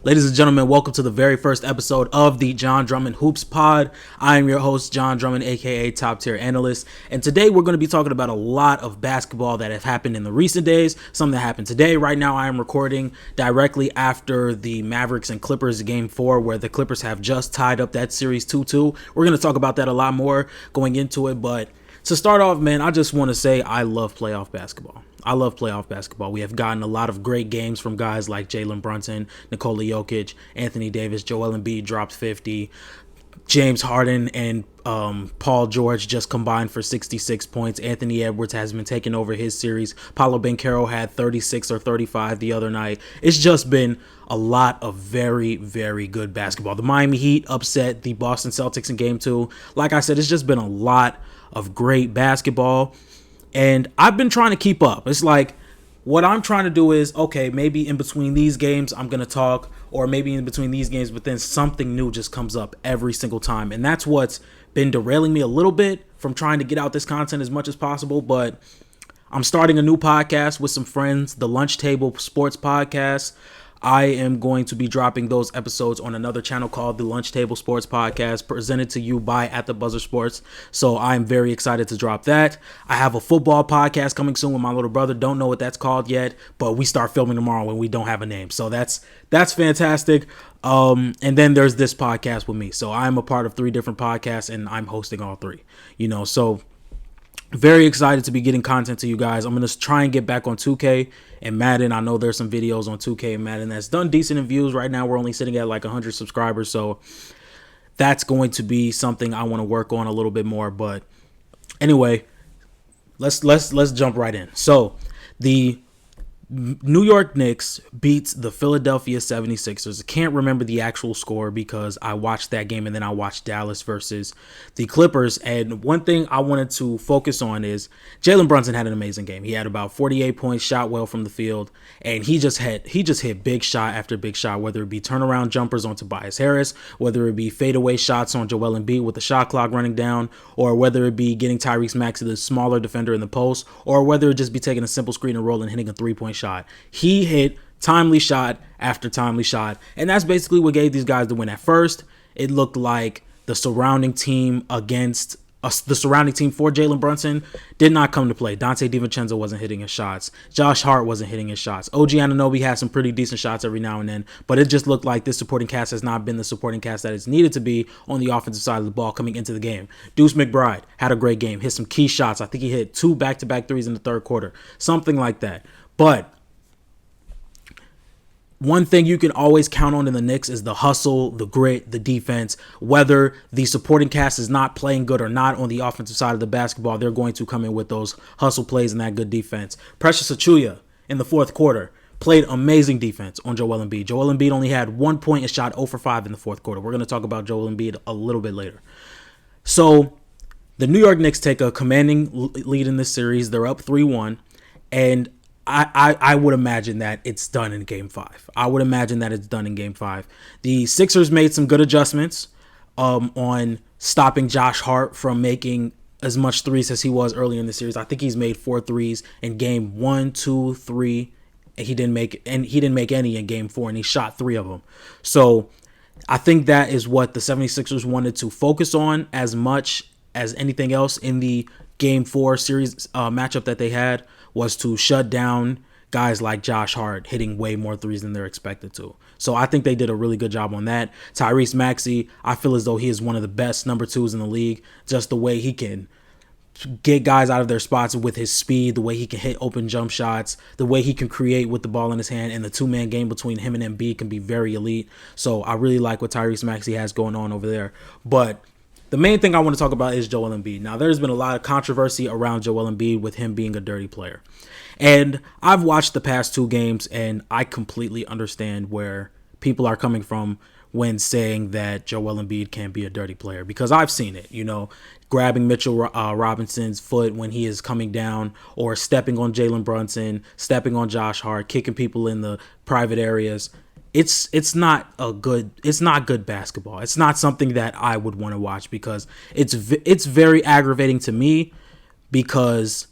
Ladies and gentlemen, welcome to the very first episode of the John Drummond Hoops Pod. I am your host, John Drummond, aka Top Tier Analyst, and today we're going to be talking about a lot of basketball that have happened in the recent days, some that happened today. Right now, I am recording directly after the Mavericks and Clippers Game 4, where the Clippers have just tied up that series 2-2. We're going to talk about that a lot more going into it, but to start off, man, I just want to say I love playoff basketball. I love playoff basketball. We have gotten a lot of great games from guys like Jalen Brunson, Nikola Jokic, Anthony Davis, Joel Embiid dropped 50. James Harden and Paul George just combined for 66 points. Anthony Edwards has been taking over his series. Paolo Banchero had 36 or 35 the other night. It's just been a lot of very, very good basketball. The Miami Heat upset the Boston Celtics in Game 2. Like I said, it's just been a lot of great basketball. And I've been trying to keep up. It's like what I'm trying to do is, okay, maybe in between these games I'm going to talk, or maybe in between these games, but then something new just comes up every single time. And that's what's been derailing me a little bit from trying to get out this content as much as possible. But I'm starting a new podcast with some friends, the Lunch Table Sports Podcast. I am going to be dropping those episodes on another channel called the Lunch Table Sports Podcast, presented to you by At The Buzzer Sports. So I'm very excited to drop that. I have a football podcast coming soon with my little brother. Don't know what that's called yet, but we start filming tomorrow when we don't have a name. So that's fantastic. And then there's this podcast with me. So I'm a part of 3 different podcasts and I'm hosting all 3. So very excited to be getting content to you guys. I'm going to try and get back on 2K and Madden. I know there's some videos on 2K and Madden that's done decent in views. Right now, we're only sitting at like 100 subscribers. So that's going to be something I want to work on a little bit more. But anyway, let's jump right in. So the New York Knicks beats the Philadelphia 76ers. I can't remember the actual score because I watched that game and then I watched Dallas versus the Clippers. And one thing I wanted to focus on is Jalen Brunson had an amazing game. He had about 48 points, shot well from the field, and he just hit big shot after big shot, whether it be turnaround jumpers on Tobias Harris, whether it be fadeaway shots on Joel Embiid with the shot clock running down, or whether it be getting Tyrese Maxey, the smaller defender, in the post, or whether it just be taking a simple screen and roll and hitting a 3-point shot. He hit timely shot after timely shot, and that's basically what gave these guys the win. At first, it looked like the surrounding team for Jalen Brunson did not come to play. Dante DiVincenzo wasn't hitting his shots. Josh Hart wasn't hitting his shots. OG Anunoby had some pretty decent shots every now and then, but it just looked like this supporting cast has not been the supporting cast that it's needed to be on the offensive side of the ball coming into the game. Deuce McBride had a great game, hit some key shots. I think he hit 2 back-to-back threes in the third quarter, something like that. But one thing you can always count on in the Knicks is the hustle, the grit, the defense. Whether the supporting cast is not playing good or not on the offensive side of the basketball, they're going to come in with those hustle plays and that good defense. Precious Achiuwa in the fourth quarter played amazing defense on Joel Embiid. Joel Embiid only had 1 point and shot 0 for 5 in the fourth quarter. We're going to talk about Joel Embiid a little bit later. So the New York Knicks take a commanding lead in this series. They're up 3-1, and I would imagine that it's done in Game 5. The Sixers made some good adjustments on stopping Josh Hart from making as much threes as he was early in the series. I think he's made 4 threes in Game 1, 2, 3. And he didn't make any in Game 4, and he shot 3 of them. So I think that is what the 76ers wanted to focus on as much as anything else in the Game 4 series matchup that they had, was to shut down guys like Josh Hart hitting way more threes than they're expected to. So I think they did a really good job on that. Tyrese Maxey, I feel as though he is one of the best number 2s in the league. Just the way he can get guys out of their spots with his speed, the way he can hit open jump shots, the way he can create with the ball in his hand, and the 2-man game between him and Embiid can be very elite. So I really like what Tyrese Maxey has going on over there. But the main thing I want to talk about is Joel Embiid. Now, there's been a lot of controversy around Joel Embiid with him being a dirty player. And I've watched the past 2 games, and I completely understand where people are coming from when saying that Joel Embiid can't be a dirty player, because I've seen it, grabbing Mitchell Robinson's foot when he is coming down, or stepping on Jalen Brunson, stepping on Josh Hart, kicking people in the private areas. It's not good basketball. It's not something that I would want to watch, because it's very aggravating to me, because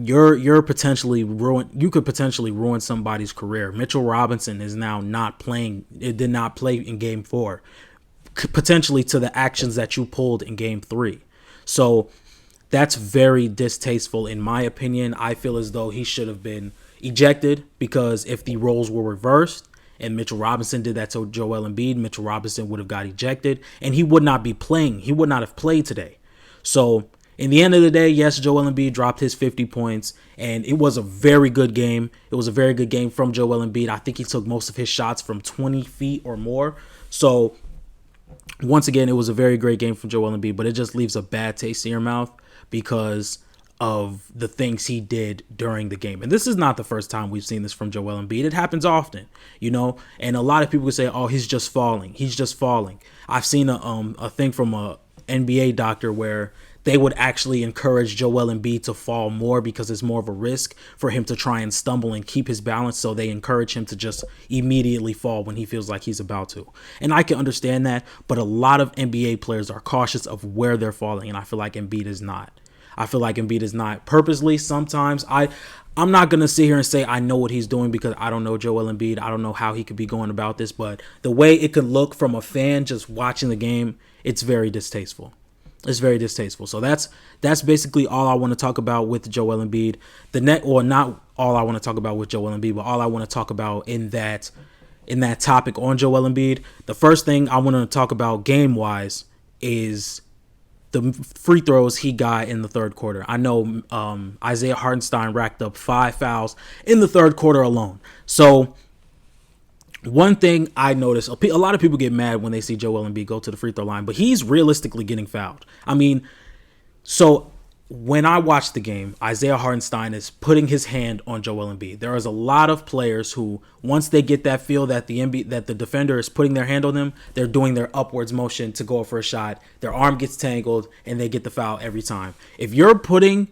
you're potentially ruin. You could potentially ruin somebody's career. Mitchell Robinson is now not playing. It did not play in Game 4, potentially to the actions that you pulled in Game 3. So that's very distasteful in my opinion. I feel as though he should have been ejected, because if the roles were reversed and Mitchell Robinson did that to Joel Embiid, Mitchell Robinson would have got ejected and he would not be playing. He would not have played today. So in the end of the day, yes, Joel Embiid dropped his 50 points, and it was a very good game. It was a very good game from Joel Embiid. I think he took most of his shots from 20 feet or more. So once again, it was a very great game from Joel Embiid, but it just leaves a bad taste in your mouth because of the things he did during the game. And this is not the first time we've seen this from Joel Embiid. It happens often, and a lot of people would say, oh, he's just falling. He's just falling. I've seen a thing from a NBA doctor where they would actually encourage Joel Embiid to fall more because it's more of a risk for him to try and stumble and keep his balance. So they encourage him to just immediately fall when he feels like he's about to. And I can understand that, but a lot of NBA players are cautious of where they're falling, and I feel like Embiid is not. I feel like Embiid is not purposely. Sometimes I'm not going to sit here and say I know what he's doing because I don't know Joel Embiid. I don't know how he could be going about this, but the way it could look from a fan just watching the game, it's very distasteful. It's very distasteful. So that's basically all I want to talk about with Joel Embiid. Not all I want to talk about with Joel Embiid, but all I want to talk about in that topic on Joel Embiid. The first thing I want to talk about game-wise is the free throws he got in the third quarter. I know Isaiah Hartenstein racked up 5 fouls in the third quarter alone. So one thing I noticed, a lot of people get mad when they see Joel Embiid go to the free throw line, but he's realistically getting fouled. I mean, so when I watch the game, Isaiah Hartenstein is putting his hand on Joel Embiid. There is a lot of players who, once they get that feel that the defender is putting their hand on them, they're doing their upwards motion to go for a shot. Their arm gets tangled and they get the foul every time. If you're putting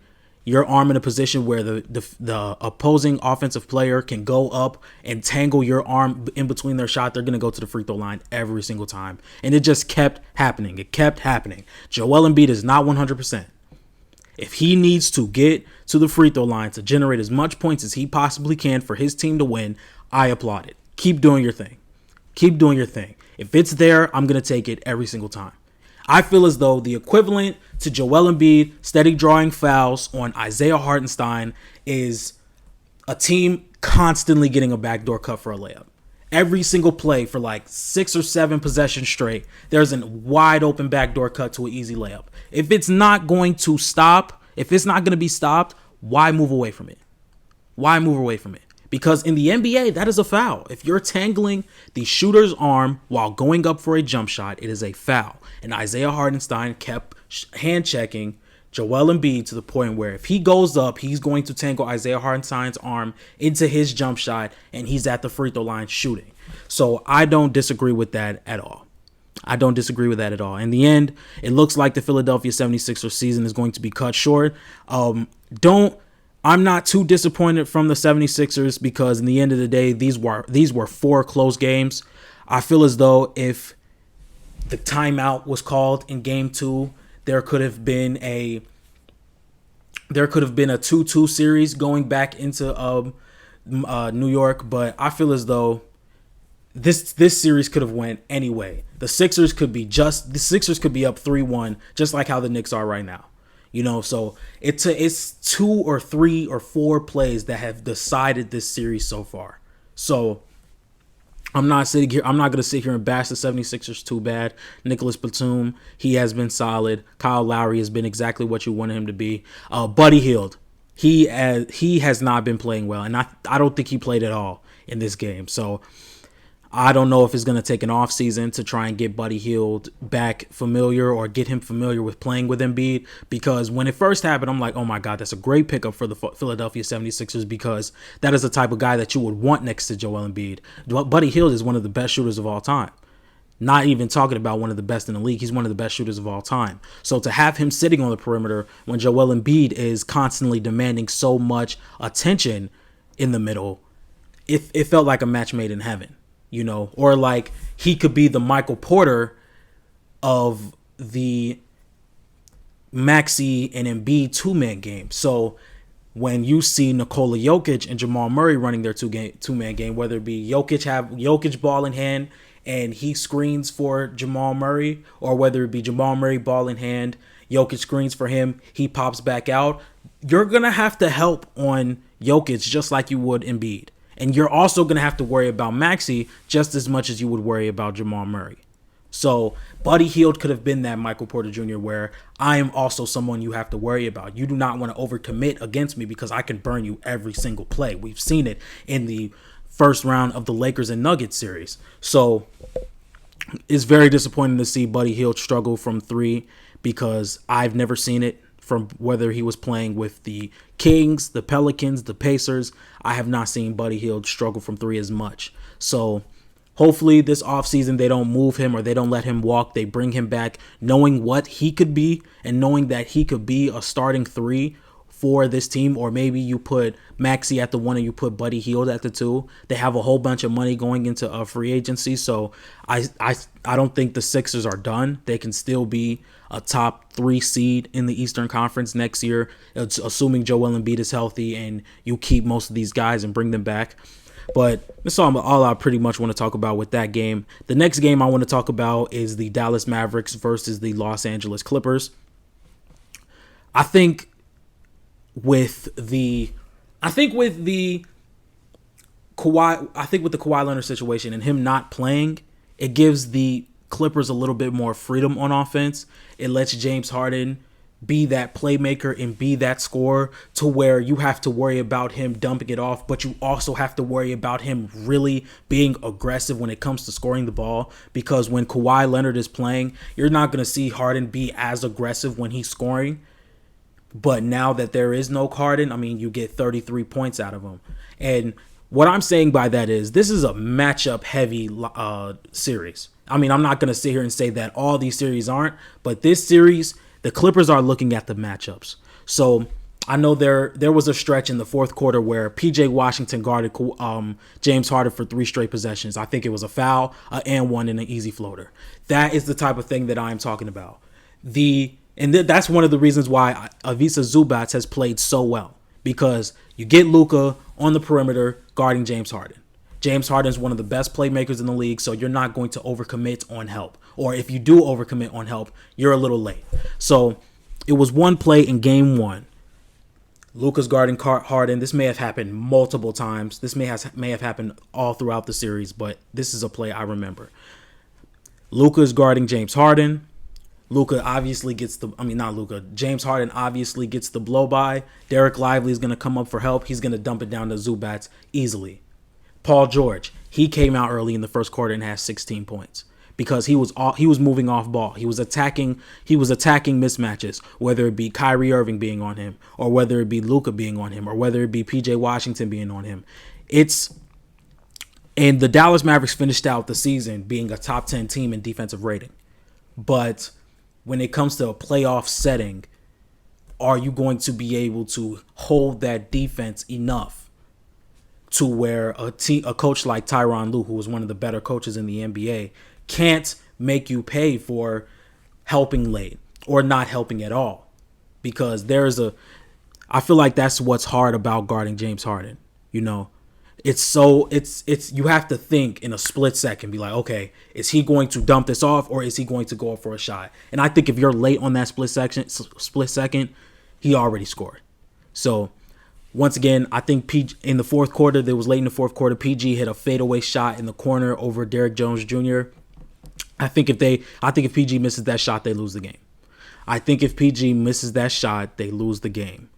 your arm in a position where the opposing offensive player can go up and tangle your arm in between their shot, they're going to go to the free throw line every single time. And it just kept happening. It kept happening. Joel Embiid is not 100%. If he needs to get to the free throw line to generate as much points as he possibly can for his team to win, I applaud it. Keep doing your thing. Keep doing your thing. If it's there, I'm going to take it every single time. I feel as though the equivalent to Joel Embiid steady drawing fouls on Isaiah Hartenstein is a team constantly getting a backdoor cut for a layup. Every single play for like 6 or 7 possessions straight, there's a wide open backdoor cut to an easy layup. If it's not going to stop, if it's not going to be stopped, why move away from it? Why move away from it? Because in the NBA, that is a foul. If you're tangling the shooter's arm while going up for a jump shot, it is a foul. And Isaiah Hartenstein kept hand checking Joel Embiid to the point where if he goes up, he's going to tangle Isaiah Hartenstein's arm into his jump shot, and he's at the free throw line shooting. So I don't disagree with that at all. I don't disagree with that at all. In the end, it looks like the Philadelphia 76ers season is going to be cut short. I'm not too disappointed from the 76ers because in the end of the day, these were 4 close games. I feel as though if the timeout was called in game 2, there could have been a 2-2 series going back into New York, but I feel as though this series could have went anyway. The Sixers could be up 3-1, just like how the Knicks are right now. So it's 2 or 3 or 4 plays that have decided this series so far. So I'm not going to sit here and bash the 76ers too bad. Nicholas Batum, he has been solid. Kyle Lowry has been exactly what you wanted him to be. Buddy Hield, he has not been playing well, and I don't think he played at all in this game. So I don't know if it's going to take an off season to try and get Buddy Hield back familiar or get him familiar with playing with Embiid, because when it first happened, I'm like, oh my God, that's a great pickup for the Philadelphia 76ers because that is the type of guy that you would want next to Joel Embiid. Buddy Hield is one of the best shooters of all time. Not even talking about one of the best in the league. He's one of the best shooters of all time. So to have him sitting on the perimeter when Joel Embiid is constantly demanding so much attention in the middle, it felt like a match made in heaven. Or like he could be the Michael Porter of the Maxey and Embiid 2-man game. So when you see Nikola Jokic and Jamal Murray running their two-man game, whether it be Jokic ball in hand and he screens for Jamal Murray, or whether it be Jamal Murray ball in hand, Jokic screens for him, he pops back out, you're going to have to help on Jokic just like you would Embiid. And you're also going to have to worry about Maxey just as much as you would worry about Jamal Murray. So Buddy Hield could have been that Michael Porter Jr. where I am also someone you have to worry about. You do not want to overcommit against me because I can burn you every single play. We've seen it in the first round of the Lakers and Nuggets series. So it's very disappointing to see Buddy Hield struggle from three because I've never seen it from whether he was playing with the Kings, the Pelicans, the Pacers. I have not seen Buddy Hield struggle from three as much. So hopefully this offseason they don't move him or they don't let him walk. They bring him back knowing what he could be and knowing that he could be a starting three for this team. Or maybe you put Maxey at the one and you put Buddy Hield at the two. They have a whole bunch of money going into a free agency. So I don't think the Sixers are done. They can still be a top 3 seed in the Eastern Conference next year, assuming Joel Embiid is healthy and you keep most of these guys and bring them back. But that's all I pretty much want to talk about with that game. The next game I want to talk about is the Dallas Mavericks versus the Los Angeles Clippers. I think with the Kawhi Leonard situation and him not playing, it gives the Clippers a little bit more freedom on offense. It lets James Harden be that playmaker and be that scorer to where you have to worry about him dumping it off, but you also have to worry about him really being aggressive when it comes to scoring the ball, because when Kawhi Leonard is playing, you're not going to see Harden be as aggressive when he's scoring. But now that there is no Harden, I mean, you get 33 points out of him. And what I'm saying by that is this is a matchup heavy series. I mean, I'm not going to sit here and say that all these series aren't, but this series, the Clippers are looking at the matchups. So I know there was a stretch in the fourth quarter where P.J. Washington guarded James Harden for 3 straight possessions. I think it was a foul, and one, and an easy floater. That is the type of thing that I'm talking about. That's one of the reasons why Ivica Zubac has played so well, because you get Luka on the perimeter guarding James Harden. James Harden is one of the best playmakers in the league, so you're not going to overcommit on help. Or if you do overcommit on help, you're a little late. So it was one play in game 1. Luka's guarding Harden. This may have happened multiple times. This may have happened all throughout the series, but this is a play I remember. Luka's guarding James Harden. James Harden obviously gets the blow by. Derek Lively is going to come up for help. He's going to dump it down to Zubac easily. Paul George, he came out early in the first quarter and had 16 points because he was moving off ball. He was attacking mismatches, whether it be Kyrie Irving being on him, or whether it be Luka being on him, or whether it be PJ Washington being on him. And the Dallas Mavericks finished out the season being a top 10 team in defensive rating. But when it comes to a playoff setting, are you going to be able to hold that defense enough to where a coach like Tyronn Lue, who is one of the better coaches in the NBA, can't make you pay for helping late or not helping at all? Because I feel like that's what's hard about guarding James Harden. You know, you have to think in a split second, be like, okay, is he going to dump this off or is he going to go up for a shot? And I think if you're late on that split second, he already scored. So once again, I think in the fourth quarter, PG hit a fadeaway shot in the corner over Derrick Jones Jr. I think if PG misses that shot, they lose the game. I think if PG misses that shot, they lose the game.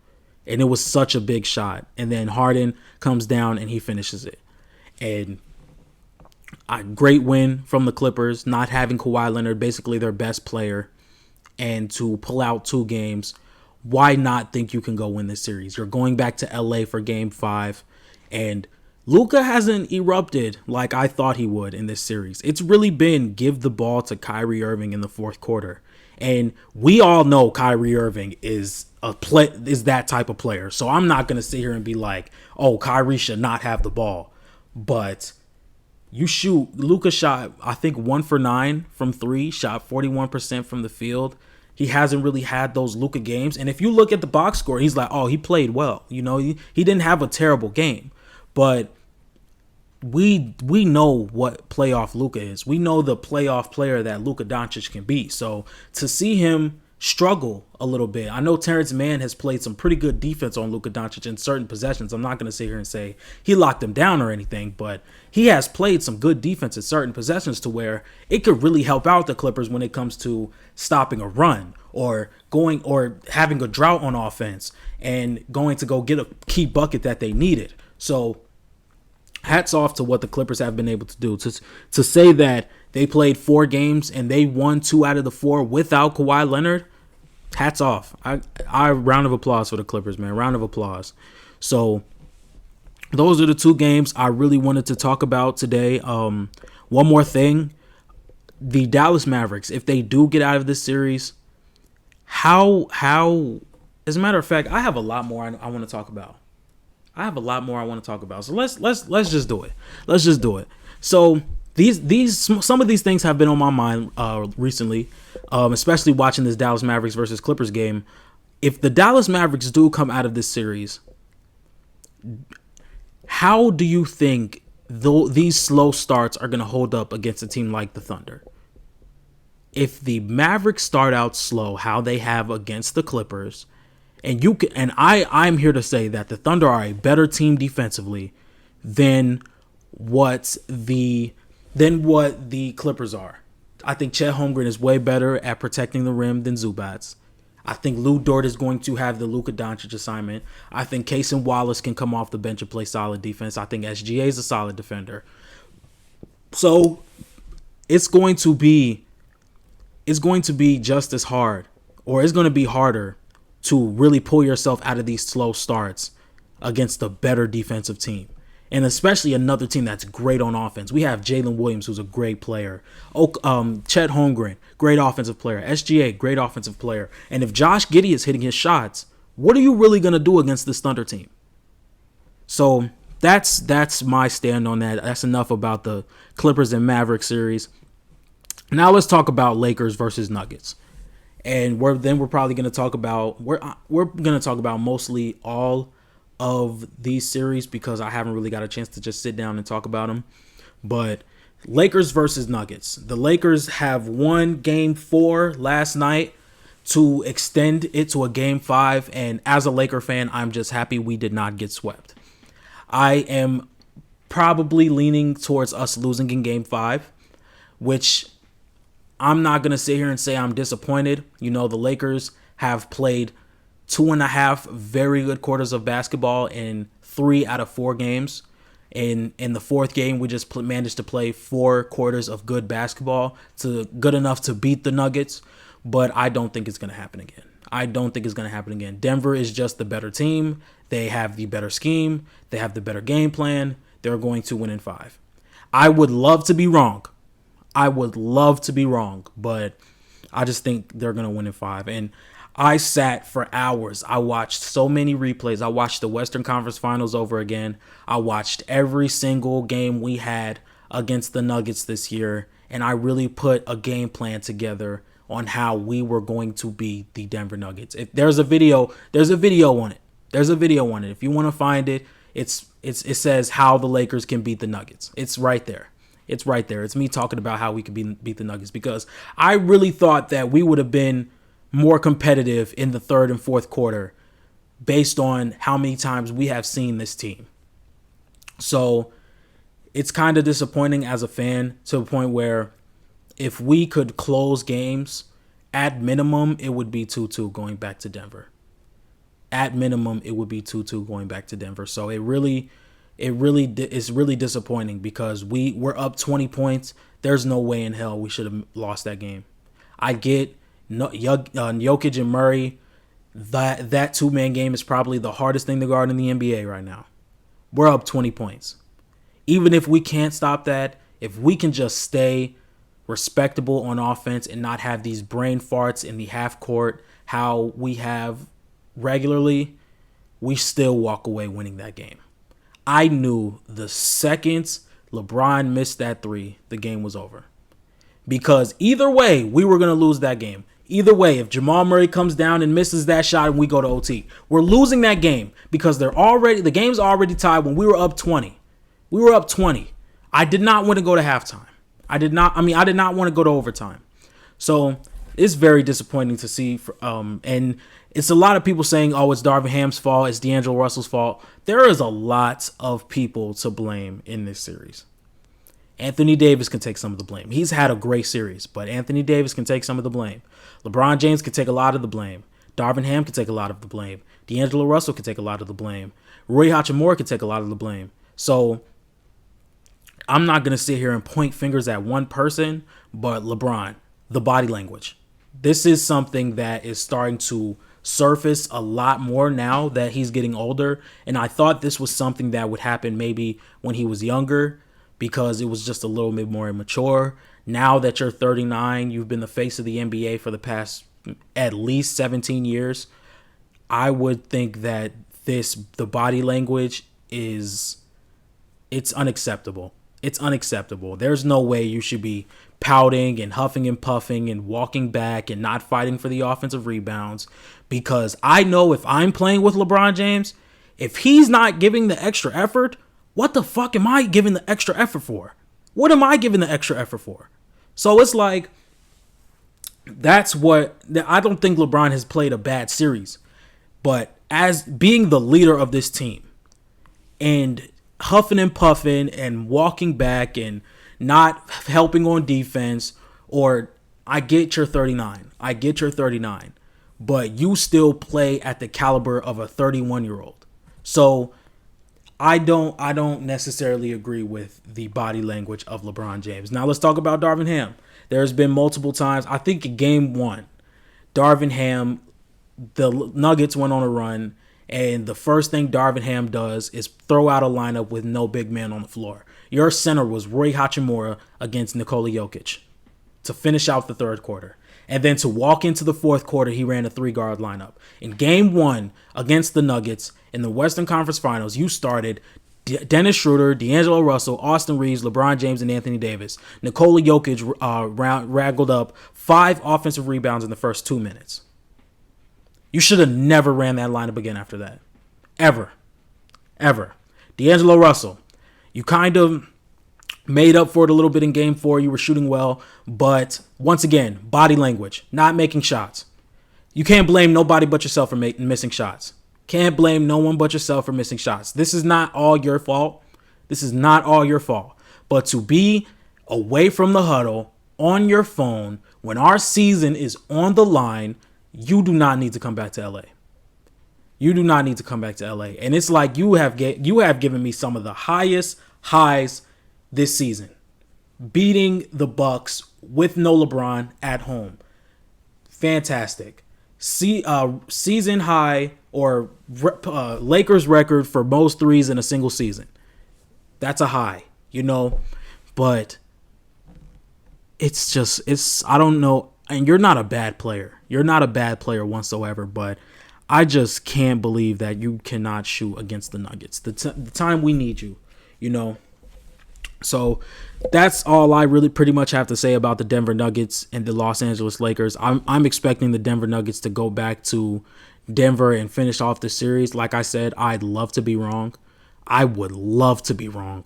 And it was such a big shot. And then Harden comes down and he finishes it. And a great win from the Clippers, not having Kawhi Leonard, basically their best player, and to pull out 2 games. Why not think you can go win this series? You're going back to LA for game 5, and Luka hasn't erupted like I thought he would in this series. It's really been give the ball to Kyrie Irving in the fourth quarter. And we all know Kyrie Irving is that type of player. So I'm not going to sit here and be like, oh, Kyrie should not have the ball. But Luka shot, I think, 1 for 9 from 3, shot 41% from the field. He hasn't really had those Luka games. And if you look at the box score, he's like, oh, he played well. He didn't have a terrible game. But we know what playoff Luka is. We know the playoff player that Luka Doncic can be. So to see him struggle a little bit, I know Terrence Mann has played some pretty good defense on Luka Doncic in certain possessions. I'm not going to sit here and say he locked him down or anything, but he has played some good defense in certain possessions to where it could really help out the Clippers when it comes to stopping a run or having a drought on offense and going to go get a key bucket that they needed. So hats off to what the Clippers have been able to do. To say that they played 4 games and they won 2 out of the 4 without Kawhi Leonard, hats off. I round of applause for the Clippers, man. Round of applause. So those are the 2 games I really wanted to talk about today. One more thing. The Dallas Mavericks, if they do get out of this series, how as a matter of fact, I have a lot more I want to talk about. So let's just do it. So some of these things have been on my mind recently, especially watching this Dallas Mavericks versus Clippers game. If the Dallas Mavericks do come out of this series, how do you think these slow starts are going to hold up against a team like the Thunder? If the Mavericks start out slow, how they have against the Clippers, I'm here to say that the Thunder are a better team defensively than what the Clippers are. I think Chet Holmgren is way better at protecting the rim than Zubats. I think Lou Dort is going to have the Luka Doncic assignment. I think Cason Wallace can come off the bench and play solid defense. I think SGA is a solid defender. So it's going to be just as hard, or it's going to be harder to really pull yourself out of these slow starts against a better defensive team. And especially another team that's great on offense. We have Jalen Williams, who's a great player. Chet Holmgren, great offensive player. SGA, great offensive player. And if Josh Giddey is hitting his shots, what are you really going to do against this Thunder team? So that's my stand on that. That's enough about the Clippers and Mavericks series. Now let's talk about Lakers versus Nuggets. And we're probably going to talk about mostly all of these series because I haven't really got a chance to just sit down and talk about them. But Lakers versus Nuggets. The Lakers have won Game 4 last night to extend it to a Game 5. And as a Laker fan, I'm just happy we did not get swept. I am probably leaning towards us losing in Game 5, which I'm not going to sit here and say I'm disappointed. The Lakers have played 2.5 very good quarters of basketball in 3 out of 4 games. In the 4th game, we just managed to play 4 quarters of good basketball, good enough to beat the Nuggets. But I don't think it's going to happen again. Denver is just the better team. They have the better scheme. They have the better game plan. They're going to win in 5. I would love to be wrong. But I just think they're going to win in 5. And I sat for hours. I watched so many replays. I watched the Western Conference Finals over again. I watched every single game we had against the Nuggets this year. And I really put a game plan together on how we were going to beat the Denver Nuggets. If there's a video on it. If you want to find it, it says how the Lakers can beat the Nuggets. It's right there. It's me talking about how we could beat the Nuggets because I really thought that we would have been more competitive in the 3rd and 4th quarter based on how many times we have seen this team. So it's kind of disappointing as a fan to a point where if we could close games, at minimum, it would be 2-2 going back to Denver. So it really is really disappointing because we're up 20 points. There's no way in hell we should have lost that game. I get Jokic and Murray. That 2-man game is probably the hardest thing to guard in the NBA right now. We're up 20 points. Even if we can't stop that, if we can just stay respectable on offense and not have these brain farts in the half court how we have regularly, we still walk away winning that game. I knew the second LeBron missed that 3, the game was over. Because either way, we were going to lose that game. Either way, if Jamal Murray comes down and misses that shot and we go to OT, we're losing that game because the game's already tied when we were up 20. We were up 20. I did not want to go to halftime. I did not want to go to overtime. So it's very disappointing to see. And it's a lot of people saying, oh, it's Darvin Ham's fault. It's D'Angelo Russell's fault. There is a lot of people to blame in this series. Anthony Davis can take some of the blame. He's had a great series, but Anthony Davis can take some of the blame. LeBron James can take a lot of the blame. Darvin Ham can take a lot of the blame. D'Angelo Russell can take a lot of the blame. Rui Hachimura can take a lot of the blame. So I'm not going to sit here and point fingers at one person, but LeBron, the body language. This is something that is starting to surface a lot more now that he's getting older. And I thought this was something that would happen maybe when he was younger because it was just a little bit more immature. Now that you're 39, you've been the face of the NBA for the past at least 17 years. I would think that the body language it's unacceptable. It's unacceptable. There's no way you should be pouting and huffing and puffing and walking back and not fighting for the offensive rebounds, because I know if I'm playing with LeBron James, if he's not giving the extra effort, what the fuck am I giving the extra effort for? What am I giving the extra effort for? So it's like, I don't think LeBron has played a bad series, but as being the leader of this team and huffing and puffing and walking back and not helping on defense, or I get you're 39. I get you're 39, but you still play at the caliber of a 31-year-old. So I don't necessarily agree with the body language of LeBron James. Now let's talk about Darvin Ham. There's been multiple times. I think in game 1, Darvin Ham, the Nuggets went on a run, and the first thing Darvin Ham does is throw out a lineup with no big man on the floor. Your center was Rui Hachimura against Nikola Jokic to finish out the third quarter. And then to walk into the fourth quarter, he ran a 3-guard lineup. In game 1 against the Nuggets in the Western Conference Finals, you started Dennis Schroeder, D'Angelo Russell, Austin Reeves, LeBron James, and Anthony Davis. Nikola Jokic raggled up 5 offensive rebounds in the first 2 minutes. You should have never ran that lineup again after that. Ever. D'Angelo Russell, you kind of made up for it a little bit in game 4. You were shooting well, but once again, body language, not making shots. You can't blame nobody but yourself for missing shots. Can't blame no one but yourself for missing shots. This is not all your fault. But to be away from the huddle on your phone when our season is on the line, you do not need to come back to LA. And it's like you have given me some of the highest highs this season. Beating the Bucks with no LeBron at home. Fantastic. Season high or Lakers record for most threes in a single season. That's a high, but I don't know. And you're not a bad player. You're not a bad player whatsoever, but I just can't believe that you cannot shoot against the Nuggets. The time we need you, So that's all I really pretty much have to say about the Denver Nuggets and the Los Angeles Lakers. I'm expecting the Denver Nuggets to go back to Denver and finish off the series. Like I said, I'd love to be wrong. I would love to be wrong.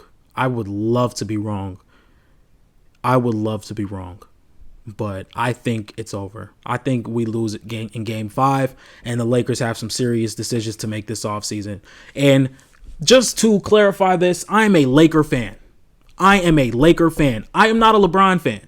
But I think it's over. I think we lose in game 5, and the Lakers have some serious decisions to make this offseason. And just to clarify this, I am a Laker fan. I am not a LeBron fan.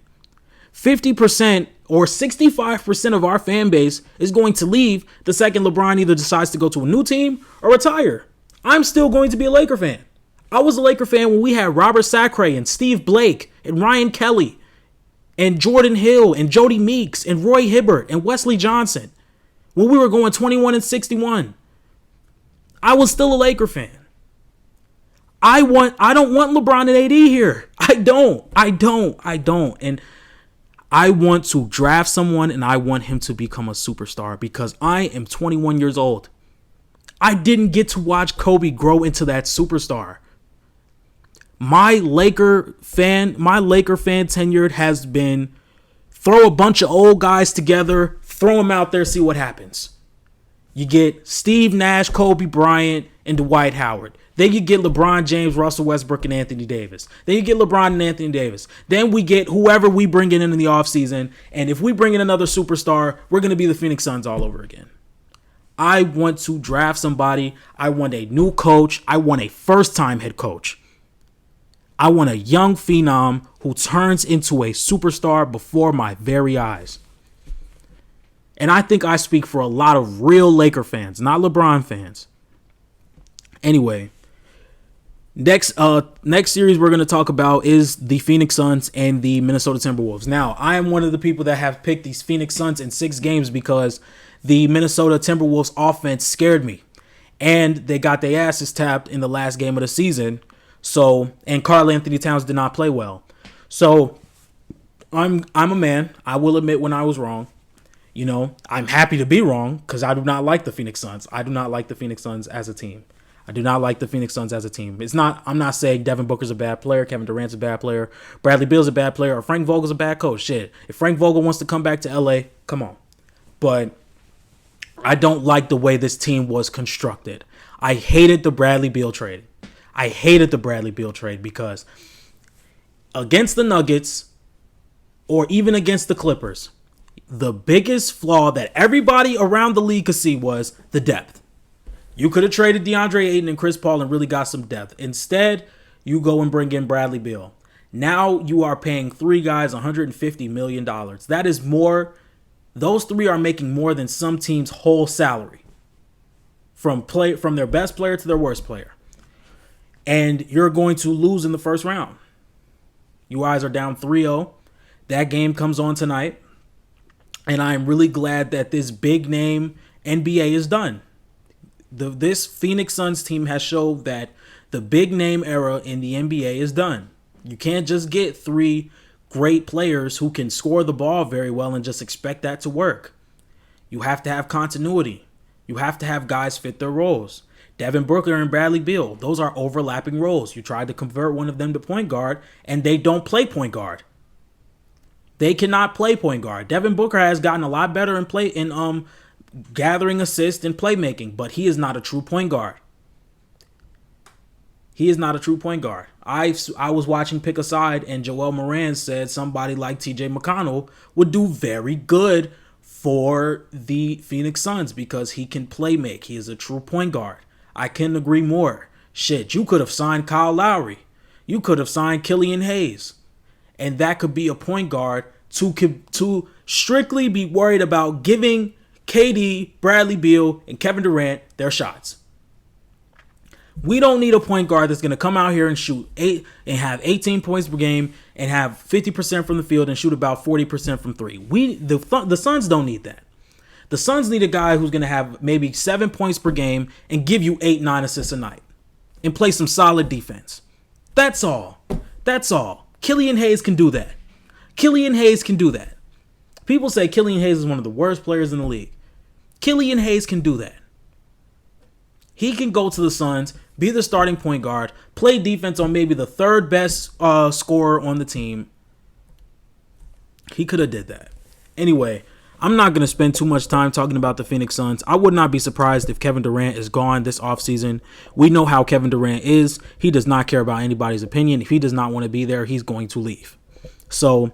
50% or 65% of our fan base is going to leave the second LeBron either decides to go to a new team or retire. I'm still going to be a Laker fan. I was a Laker fan when we had Robert Sacre and Steve Blake and Ryan Kelly and Jordan Hill and Jody Meeks and Roy Hibbert and Wesley Johnson. When we were going 21-61, I was still a Laker fan. I don't want LeBron and AD here. I don't. And I want to draft someone, and I want him to become a superstar because I am 21 years old. I didn't get to watch Kobe grow into that superstar. My Laker fan tenure has been throw a bunch of old guys together, Throw him out there, see what happens. You get Steve Nash, Kobe Bryant, and Dwight Howard. Then you get LeBron James, Russell Westbrook, and Anthony Davis. Then you get LeBron and Anthony Davis. Then we get whoever we bring in the offseason. And if we bring in another superstar, we're going to be the Phoenix Suns all over again. I want to draft somebody. I want a new coach. I want a first-time head coach. I want a young phenom who turns into a superstar before my very eyes. And I think I speak for a lot of real Laker fans, not LeBron fans. Anyway, next series we're going to talk about is the Phoenix Suns and the Minnesota Timberwolves. Now, I am one of the people that have picked these Phoenix Suns in 6 games because the Minnesota Timberwolves offense scared me. And they got their asses tapped in the last game of the season. And Karl Anthony Towns did not play well. So, I'm a man. I will admit when I was wrong. You know, I'm happy to be wrong because I do not like the Phoenix Suns. I do not like the Phoenix Suns as a team. I'm not saying Devin Booker's a bad player, Kevin Durant's a bad player, Bradley Beal's a bad player, or Frank Vogel's a bad coach. Shit, if Frank Vogel wants to come back to LA, come on. But I don't like the way this team was constructed. I hated the Bradley Beal trade. Because against the Nuggets or even against the Clippers, the biggest flaw that everybody around the league could see was the depth. You could have traded DeAndre Ayton and Chris Paul and really got some depth. Instead, you go and bring in Bradley Beal. Now you are paying 3 guys $150 million. That is more. Those 3 are making more than some teams' whole salary. From their best player to their worst player. And you're going to lose in the first round. You guys are down 3-0. That game comes on tonight. And I am really glad that this big name NBA is done. This Phoenix Suns team has showed that the big name era in the NBA is done. You can't just get 3 great players who can score the ball very well and just expect that to work. You have to have continuity. You have to have guys fit their roles. Devin Booker and Bradley Beal, those are overlapping roles. You tried to convert one of them to point guard, and they don't play point guard. They cannot play point guard. Devin Booker has gotten a lot better in gathering assists and playmaking, but he is not a true point guard. I was watching Pick a Side, and Joel Moran said somebody like TJ McConnell would do very good for the Phoenix Suns because he can play make. He is a true point guard. I couldn't agree more. Shit, you could have signed Kyle Lowry. You could have signed Killian Hayes. And that could be a point guard to strictly be worried about giving KD, Bradley Beal, and Kevin Durant their shots. We don't need a point guard that's going to come out here and shoot 8 and have 18 points per game and have 50% from the field and shoot about 40% from 3. The Suns don't need that. The Suns need a guy who's going to have maybe 7 points per game and give you 8-9 assists a night and play some solid defense. That's all. Killian Hayes can do that. People say Killian Hayes is one of the worst players in the league. Killian Hayes can do that. He can go to the Suns, be the starting point guard, play defense on maybe the 3rd best scorer on the team. He could have did that. Anyway, I'm not going to spend too much time talking about the Phoenix Suns. I would not be surprised if Kevin Durant is gone this offseason. We know how Kevin Durant is. He does not care about anybody's opinion. If he does not want to be there, he's going to leave. So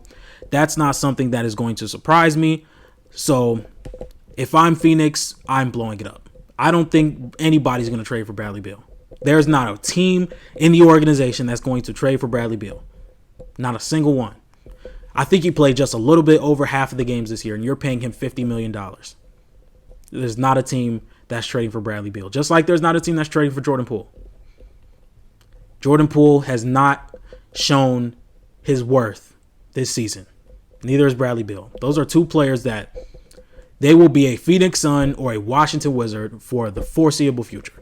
that's not something that is going to surprise me. So if I'm Phoenix, I'm blowing it up. I don't think anybody's going to trade for Bradley Beal. There's not a team in the organization that's going to trade for Bradley Beal. Not a single one. I think he played just a little bit over half of the games this year, and you're paying him $50 million. There's not a team that's trading for Bradley Beal. Just like there's not a team that's trading for Jordan Poole. Jordan Poole has not shown his worth this season. Neither is Bradley Beal. Those are 2 players that they will be a Phoenix Sun or a Washington Wizard for the foreseeable future.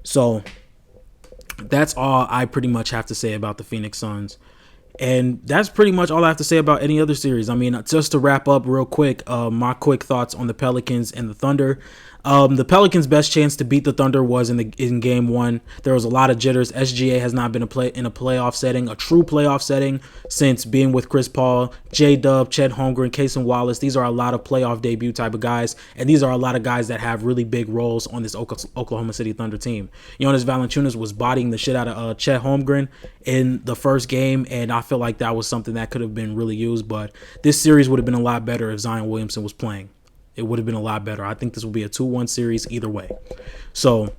So that's all I pretty much have to say about the Phoenix Suns. And that's pretty much all I have to say about any other series. I mean, just to wrap up real quick, my quick thoughts on the Pelicans and the Thunder. The Pelicans' best chance to beat the Thunder was in game one. There was a lot of jitters. SGA has not been in a playoff setting, a true playoff setting, since being with Chris Paul, J-Dub, Chet Holmgren, Cason Wallace. These are a lot of playoff debut type of guys, and these are a lot of guys that have really big roles on this Oklahoma City Thunder team. Jonas Valanciunas was bodying the shit out of Chet Holmgren in the first game, and I feel like that was something that could have been really used, but this series would have been a lot better if Zion Williamson was playing. It would have been a lot better. I think this will be a 2-1 series either way. So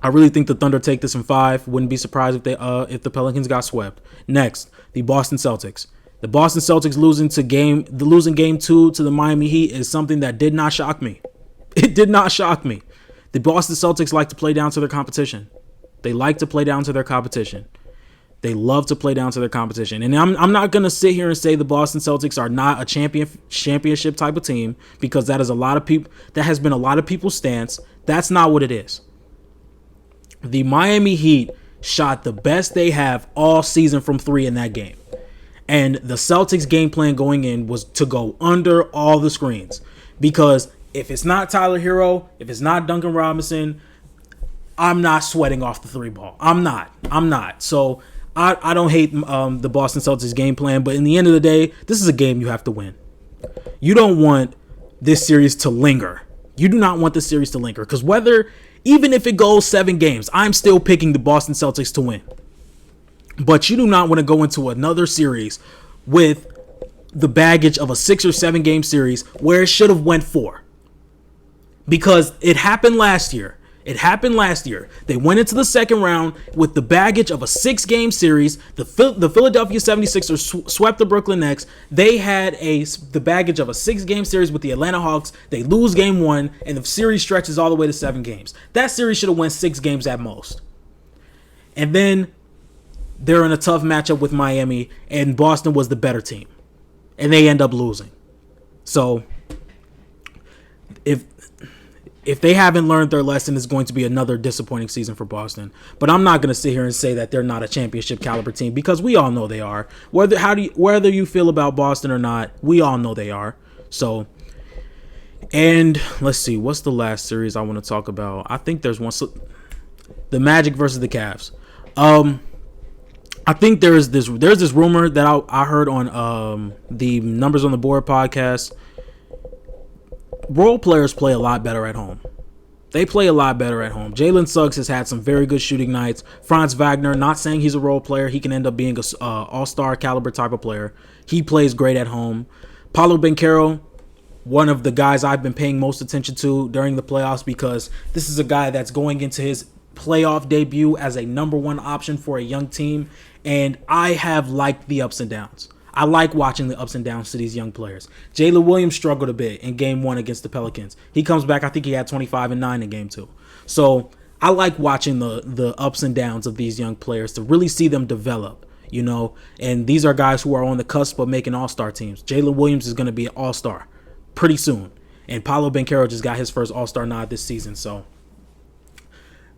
I really think the Thunder take this in 5. Wouldn't be surprised if the Pelicans got swept. Next, the Boston Celtics. The Boston Celtics losing game 2 to the Miami Heat is something that did not shock me. It did not shock me. The Boston Celtics like to play down to their competition. They like to play down to their competition. They love to play down to their competition. And I'm not going to sit here and say the Boston Celtics are not a championship type of team, because that has been a lot of people's stance. That's not what it is. The Miami Heat shot the best they have all season from 3 in that game. And the Celtics game plan going in was to go under all the screens, because if it's not Tyler Hero, if it's not Duncan Robinson, I'm not sweating off the 3 ball. I'm not. So I don't hate the Boston Celtics game plan, but in the end of the day, this is a game you have to win. You don't want this series to linger. You do not want the series to linger, because even if it goes 7 games, I'm still picking the Boston Celtics to win. But you do not want to go into another series with the baggage of a 6 or 7 game series where it should have went 4. Because it happened last year. They went into the second round with the baggage of a 6-game series. The Philadelphia 76ers swept the Brooklyn Nets. They had the baggage of a 6-game series with the Atlanta Hawks. They lose game 1, and the series stretches all the way to 7 games. That series should have went 6 games at most. And then they're in a tough matchup with Miami, and Boston was the better team. And they end up losing. So if they haven't learned their lesson, it's going to be another disappointing season for Boston. But I'm not going to sit here and say that they're not a championship caliber team, because we all know they are. Whether you feel about Boston or not, we all know they are. So, and let's see, what's the last series I want to talk about? I think there's one. The Magic versus the Cavs. I think there's this rumor that I heard on the Numbers on the Board podcast. Role players play a lot better at home. They play a lot better at home. Jalen Suggs has had some very good shooting nights. Franz Wagner, not saying he's a role player. He can end up being a all-star caliber type of player. He plays great at home. Paolo Banchero, one of the guys I've been paying most attention to during the playoffs, because this is a guy that's going into his playoff debut as a number 1 option for a young team. And I have liked the ups and downs. I like watching the ups and downs to these young players. Jalen Williams struggled a bit in game 1 against the Pelicans. He comes back, I think he had 25 and 9 in game 2. So I like watching the ups and downs of these young players to really see them develop, and these are guys who are on the cusp of making all-star teams. Jalen Williams is going to be an all-star pretty soon. And Paolo Banchero just got his first all-star nod this season. So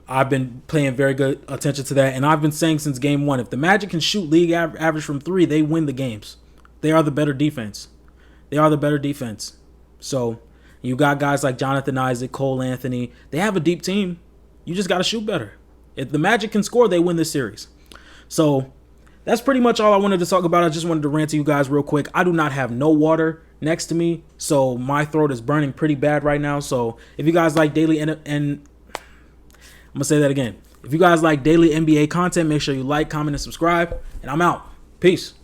I've been paying very good attention to that, and I've been saying since game 1, if the Magic can shoot league average from 3, they win the games. They are the better defense. So you got guys like Jonathan Isaac, Cole Anthony. They have a deep team. You just got to shoot better. If the Magic can score, they win this series. So that's pretty much all I wanted to talk about. I just wanted to rant to you guys real quick. I do not have no water next to me, so my throat is burning pretty bad right now. So if you guys like daily I'm going to say that again. If you guys like daily NBA content, make sure you like, comment, and subscribe. And I'm out. Peace.